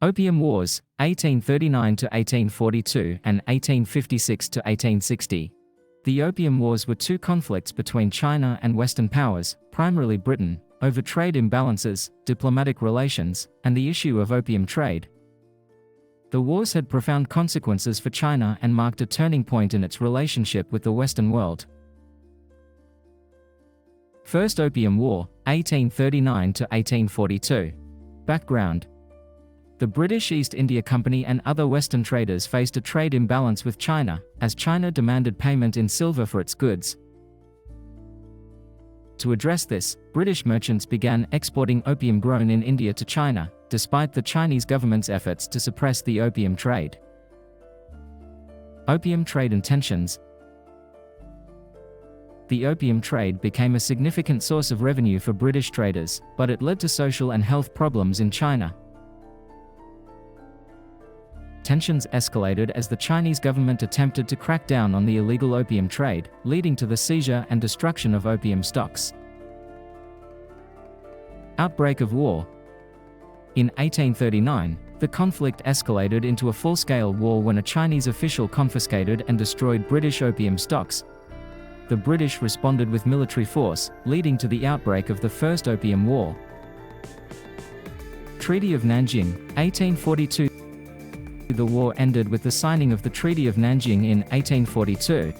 Opium Wars, 1839 to 1842 and 1856 to 1860. The Opium Wars were two conflicts between China and Western powers, primarily Britain, over trade imbalances, diplomatic relations, and the issue of opium trade. The wars had profound consequences for China and marked a turning point in its relationship with the Western world. First Opium War, 1839 to 1842. Background: the British East India Company and other Western traders faced a trade imbalance with China, as China demanded payment in silver for its goods. To address this, British merchants began exporting opium grown in India to China, despite the Chinese government's efforts to suppress the opium trade. Opium Trade and Tensions. The opium trade became a significant source of revenue for British traders, but it led to social and health problems in China. Tensions escalated as the Chinese government attempted to crack down on the illegal opium trade, leading to the seizure and destruction of opium stocks. Outbreak of War. In 1839, the conflict escalated into a full-scale war when a Chinese official confiscated and destroyed British opium stocks. The British responded with military force, leading to the outbreak of the First Opium War. Treaty of Nanjing, 1842. The war ended with the signing of the Treaty of Nanjing in 1842.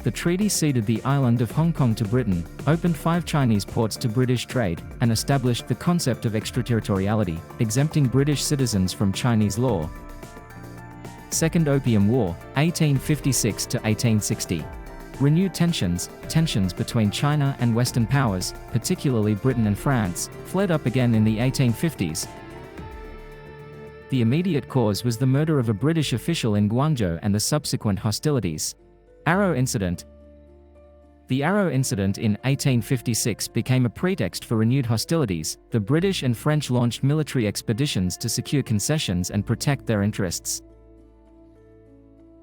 The treaty ceded the island of Hong Kong to Britain, opened 5 Chinese ports to British trade, and established the concept of extraterritoriality, exempting British citizens from Chinese law. Second Opium War, 1856 to 1860. Renewed tensions between China and Western powers, particularly Britain and France, flared up again in the 1850s. The immediate cause was the murder of a British official in Guangzhou and the subsequent hostilities. Arrow Incident. The Arrow Incident in 1856 became a pretext for renewed hostilities. The British and French launched military expeditions to secure concessions and protect their interests.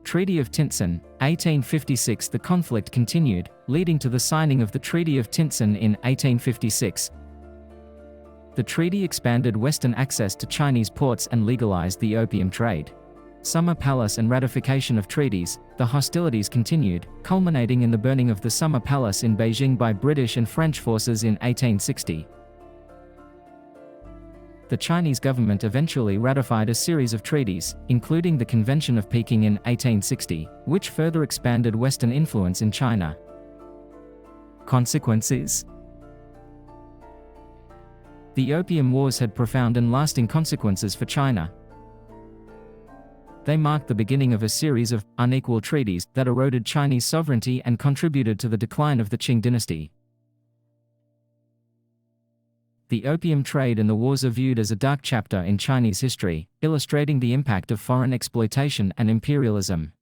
Treaty of Tientsin, 1856. The conflict continued, leading to the signing of the Treaty of Tientsin in 1856. The treaty expanded Western access to Chinese ports and legalized the opium trade. Summer Palace and ratification of treaties. The hostilities continued, culminating in the burning of the Summer Palace in Beijing by British and French forces in 1860. The Chinese government eventually ratified a series of treaties, including the Convention of Peking in 1860, which further expanded Western influence in China. Consequences. The Opium Wars had profound and lasting consequences for China. They marked the beginning of a series of unequal treaties that eroded Chinese sovereignty and contributed to the decline of the Qing dynasty. The opium trade and the wars are viewed as a dark chapter in Chinese history, illustrating the impact of foreign exploitation and imperialism.